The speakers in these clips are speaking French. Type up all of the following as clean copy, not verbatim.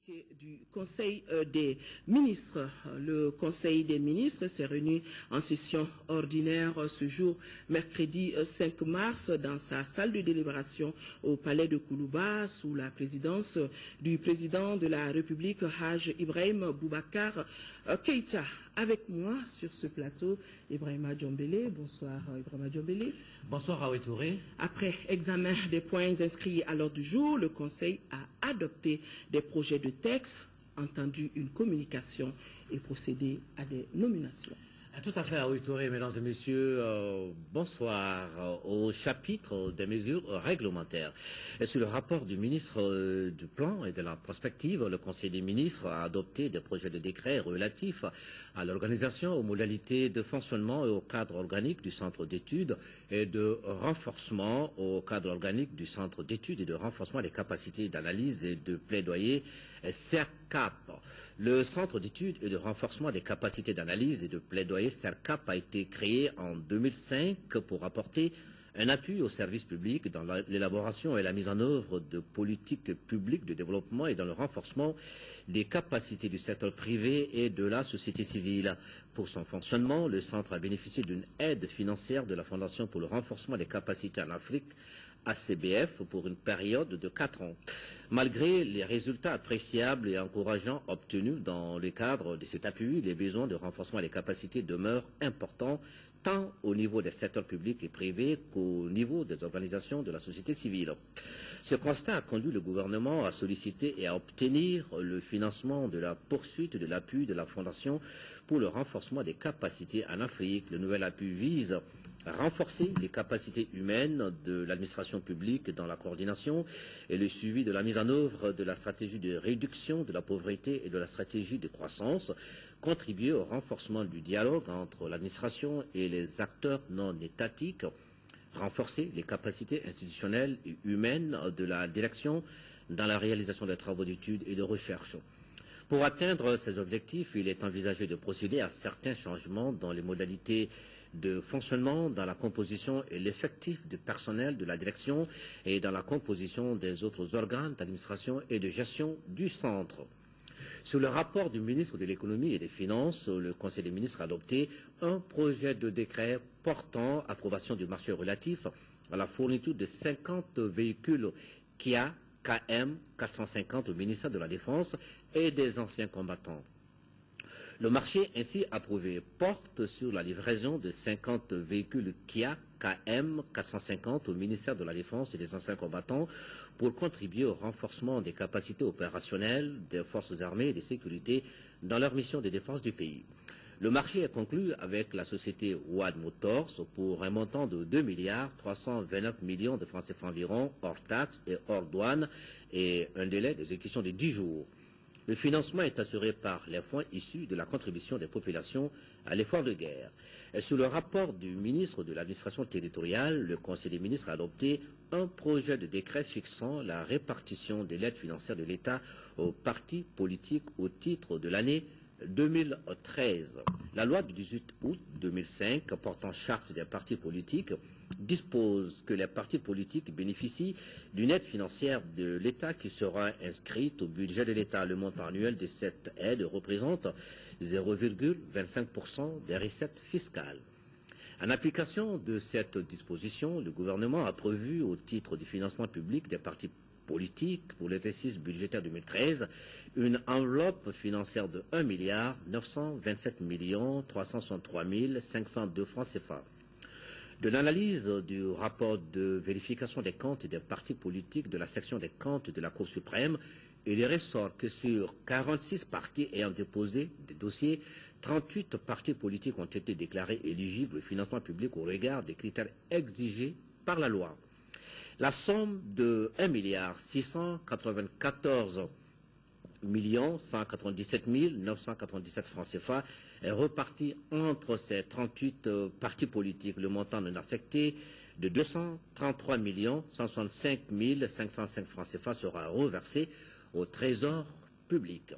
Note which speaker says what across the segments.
Speaker 1: Du Conseil des ministres. Le Conseil des ministres s'est réuni en session ordinaire ce jour, mercredi 5 mars, dans sa salle de délibération au palais de Koulouba, sous la présidence du président de la République, Haj Ibrahim Boubacar Keïta. Avec moi sur ce plateau, Ibrahima Djombele. Bonsoir Ibrahima Djombele.
Speaker 2: Bonsoir Raoui Touré.
Speaker 1: Après examen des points inscrits à l'ordre du jour, le Conseil a adopté des projets de texte, entendu une communication et procédé à des nominations.
Speaker 2: Tout à fait, Raoui Touré, mesdames et messieurs, bonsoir. Au chapitre des mesures réglementaires. Et sur le rapport du ministre du Plan et de la Prospective, le Conseil des ministres a adopté des projets de décret relatifs à l'organisation, aux modalités de fonctionnement et au cadre organique du centre d'études et de renforcement au cadre organique du centre d'études et de renforcement des capacités d'analyse et de plaidoyer CERCAP. Le centre d'études et de renforcement des capacités d'analyse et de plaidoyer CERCAP a été créé en 2005 pour apporter un appui aux services publics dans l'élaboration et la mise en œuvre de politiques publiques de développement et dans le renforcement des capacités du secteur privé et de la société civile. Pour son fonctionnement, le centre a bénéficié d'une aide financière de la Fondation pour le renforcement des capacités en Afrique, ACBF, pour une période de 4 ans. Malgré les résultats appréciables et encourageants obtenus dans le cadre de cet appui, les besoins de renforcement des capacités demeurent importants tant au niveau des secteurs publics et privés qu'au niveau des organisations de la société civile. Ce constat a conduit le gouvernement à solliciter et à obtenir le financement de la poursuite de l'appui de la Fondation pour le renforcement des capacités en Afrique. Le nouvel appui vise à renforcer les capacités humaines de l'administration publique dans la coordination et le suivi de la mise en œuvre de la stratégie de réduction de la pauvreté et de la stratégie de croissance, contribuer au renforcement du dialogue entre l'administration et les acteurs non étatiques, renforcer les capacités institutionnelles et humaines de la direction dans la réalisation des travaux d'études et de recherche. Pour atteindre ces objectifs, il est envisagé de procéder à certains changements dans les modalités de fonctionnement, dans la composition et l'effectif du personnel de la direction et dans la composition des autres organes d'administration et de gestion du centre. Sur le rapport du ministre de l'économie et des finances, le Conseil des ministres a adopté un projet de décret portant approbation du marché relatif à la fourniture de 50 véhicules Kia KM 450 au ministère de la Défense et des anciens combattants. Le marché ainsi approuvé porte sur la livraison de 50 véhicules Kia KM 450 au ministère de la Défense et des anciens combattants pour contribuer au renforcement des capacités opérationnelles des forces armées et de sécurité dans leur mission de défense du pays. Le marché est conclu avec la société WAD Motors pour un montant de 2,329 milliards de francs CFA environ, hors taxes et hors douane, et un délai d'exécution de 10 jours. Le financement est assuré par les fonds issus de la contribution des populations à l'effort de guerre. Et sous le rapport du ministre de l'administration territoriale, le Conseil des ministres a adopté un projet de décret fixant la répartition de l'aide financière de l'État aux partis politiques au titre de l'année 2013. La loi du 18 août 2005 portant charte des partis politiques dispose que les partis politiques bénéficient d'une aide financière de l'État qui sera inscrite au budget de l'État. Le montant annuel de cette aide représente 0,25% des recettes fiscales. En application de cette disposition, le gouvernement a prévu au titre du financement public des partis politiques pour l'exercice budgétaire 2013 une enveloppe financière de 1,927 363 502 francs CFA. De l'analyse du rapport de vérification des comptes des partis politiques de la section des comptes de la Cour suprême, il ressort que sur 46 partis ayant déposé des dossiers, 38 partis politiques ont été déclarés éligibles au financement public au regard des critères exigés par la loi. La somme de 1,694 197 997 francs CFA est reparti entre ces 38 partis politiques. Le montant non affecté de 233 165 505 francs CFA sera reversé au Trésor public.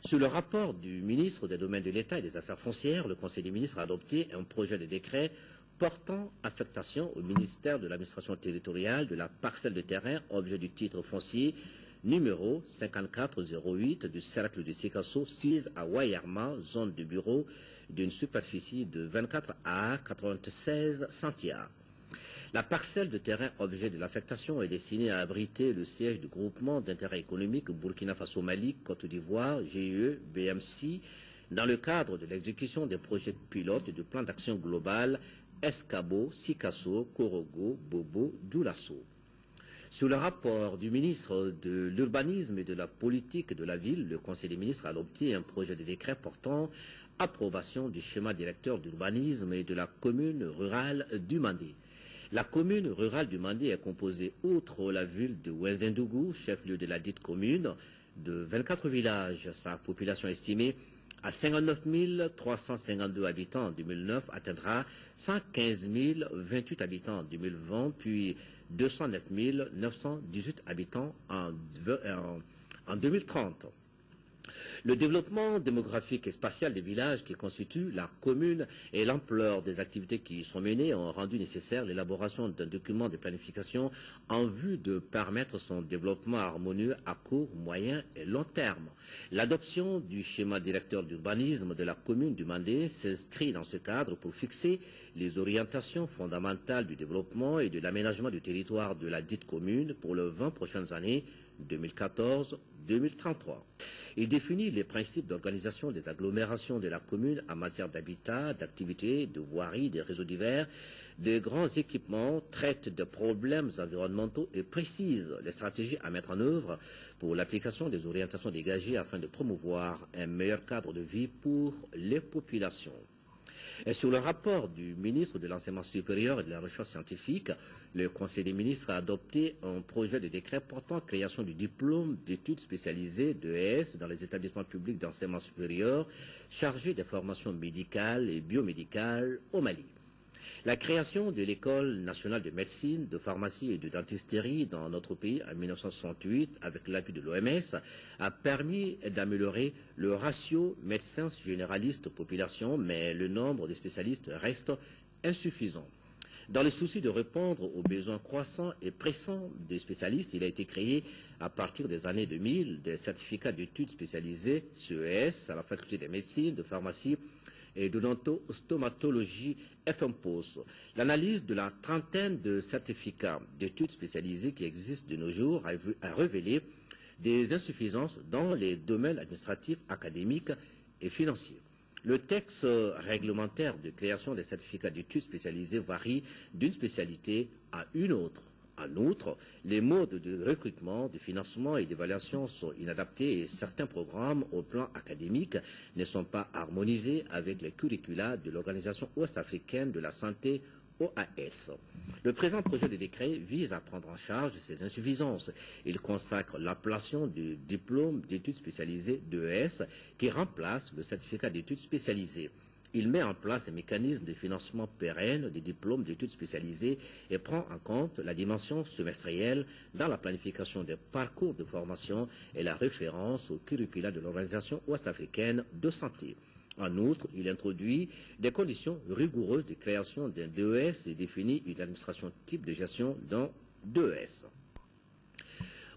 Speaker 2: Sur le rapport du ministre des Domaines de l'État et des Affaires foncières, le Conseil des ministres a adopté un projet de décret portant affectation au ministère de l'administration territoriale de la parcelle de terrain, objet du titre foncier numéro 5408 du cercle de Sikasso, 6 à Wayarma, zone de bureau d'une superficie de 24 à 96 centiares. La parcelle de terrain objet de l'affectation est destinée à abriter le siège du groupement d'intérêt économique Burkina Faso-Mali, Côte d'Ivoire, GIE, BMC, dans le cadre de l'exécution des projets pilotes du plan d'action global Escabo, Sikasso, Korogo, Bobo, Doulasso. Sur le rapport du ministre de l'Urbanisme et de la Politique de la Ville, le Conseil des ministres a adopté un projet de décret portant approbation du schéma directeur d'urbanisme et de la commune rurale du Mandé. La commune rurale du Mandé est composée, outre la ville de Ouenzendougou, chef-lieu de la dite commune, de 24 villages. Sa population estimée à 59 352 habitants en 2009 atteindra 115 028 habitants en 2020, puis 209 918 habitants en 2030. Le développement démographique et spatial des villages qui constituent la commune et l'ampleur des activités qui y sont menées ont rendu nécessaire l'élaboration d'un document de planification en vue de permettre son développement harmonieux à court, moyen et long terme. L'adoption du schéma directeur d'urbanisme de la commune du Mandé s'inscrit dans ce cadre pour fixer les orientations fondamentales du développement et de l'aménagement du territoire de la dite commune pour les 20 prochaines années 2014-2033. Il définit les principes d'organisation des agglomérations de la commune en matière d'habitat, d'activités, de voirie, de réseaux divers, de grands équipements, traite de problèmes environnementaux et précise les stratégies à mettre en œuvre pour l'application des orientations dégagées afin de promouvoir un meilleur cadre de vie pour les populations. Et sur le rapport du ministre de l'Enseignement supérieur et de la Recherche scientifique, le Conseil des ministres a adopté un projet de décret portant création du diplôme d'études spécialisées d'ES dans les établissements publics d'enseignement supérieur chargés des formations médicales et biomédicales au Mali. La création de l'École nationale de médecine, de pharmacie et de dentisterie dans notre pays en 1968, avec l'appui de l'OMS, a permis d'améliorer le ratio médecins généralistes population, mais le nombre de spécialistes reste insuffisant. Dans le souci de répondre aux besoins croissants et pressants des spécialistes, il a été créé à partir des années 2000 des certificats d'études spécialisées CES à la faculté de médecine, de pharmacie et d'odontostomatologie FMPOS. L'analyse de la trentaine de certificats d'études spécialisées qui existent de nos jours a révélé des insuffisances dans les domaines administratifs, académiques et financiers. Le texte réglementaire de création des certificats d'études spécialisées varie d'une spécialité à une autre. En outre, les modes de recrutement, de financement et d'évaluation sont inadaptés et certains programmes au plan académique ne sont pas harmonisés avec les curricula de l'Organisation ouest-africaine de la santé OAS. Le présent projet de décret vise à prendre en charge ces insuffisances. Il consacre l'appellation du diplôme d'études spécialisées d'ES qui remplace le certificat d'études spécialisées. Il met en place un mécanisme de financement pérenne des diplômes d'études spécialisées et prend en compte la dimension semestrielle dans la planification des parcours de formation et la référence au curricula de l'Organisation ouest-africaine de santé. En outre, il introduit des conditions rigoureuses de création d'un DES et définit une administration type de gestion d'un DES.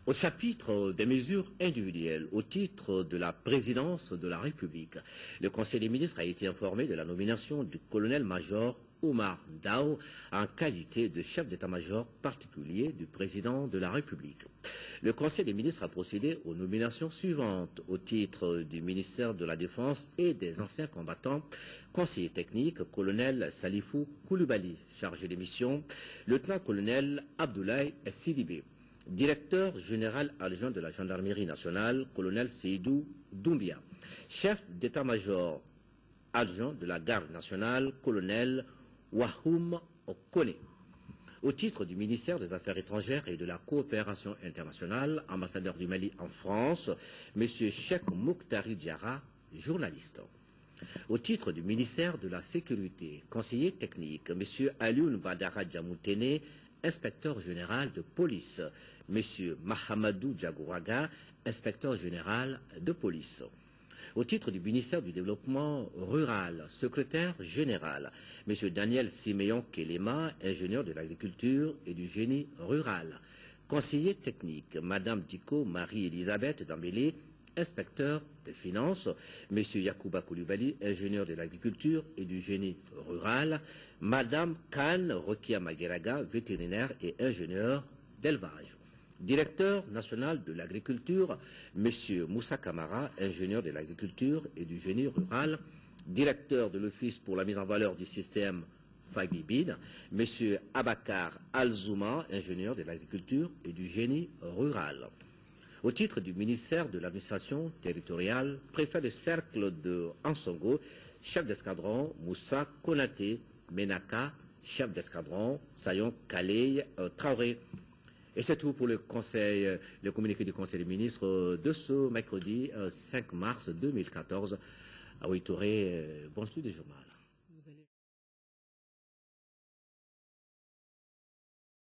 Speaker 2: Au chapitre des mesures individuelles, au titre de la présidence de la République, le Conseil des ministres a été informé de la nomination du colonel-major Oumar Ndao en qualité de chef d'état-major particulier du président de la République. Le Conseil des ministres a procédé aux nominations suivantes au titre du ministère de la Défense et des anciens combattants. Conseiller technique, colonel Salifou Koulibaly, chargé des missions, lieutenant-colonel Abdoulaye Sidibé. Directeur général adjoint de la gendarmerie nationale, colonel Seydou Doumbia. Chef d'état-major adjoint de la garde nationale, colonel Wahoum Okone. Au titre du ministère des Affaires étrangères et de la coopération internationale, ambassadeur du Mali en France, M. Cheikh Mouktari Diarra, journaliste. Au titre du ministère de la Sécurité, conseiller technique, M. Alioune Badara Djamoutene, inspecteur général de police, M. Mahamadou Diagouraga, inspecteur général de police. Au titre du ministère du Développement rural, secrétaire général, M. Daniel Siméon Kelema, ingénieur de l'agriculture et du génie rural. conseiller technique, Madame Diko Marie-Elisabeth Dambélé, inspecteur des finances, M. Yacouba Koulibaly, ingénieur de l'agriculture et du génie rural, Madame Khan Rokia Magueraga, vétérinaire et ingénieur d'élevage. Directeur national de l'agriculture, M. Moussa Kamara, ingénieur de l'agriculture et du génie rural, directeur de l'Office pour la mise en valeur du système Fagibid, M. Abakar Alzouma, ingénieur de l'agriculture et du génie rural. Au titre du ministère de l'administration territoriale, préfet de cercle de Ansongo, chef d'escadron Moussa Konaté Menaka, chef d'escadron Sayon Kalei Traoré. Et c'est tout pour le communiqué du Conseil des ministres de ce mercredi 5 mars 2014. À Ouittouré, bon studio du journal.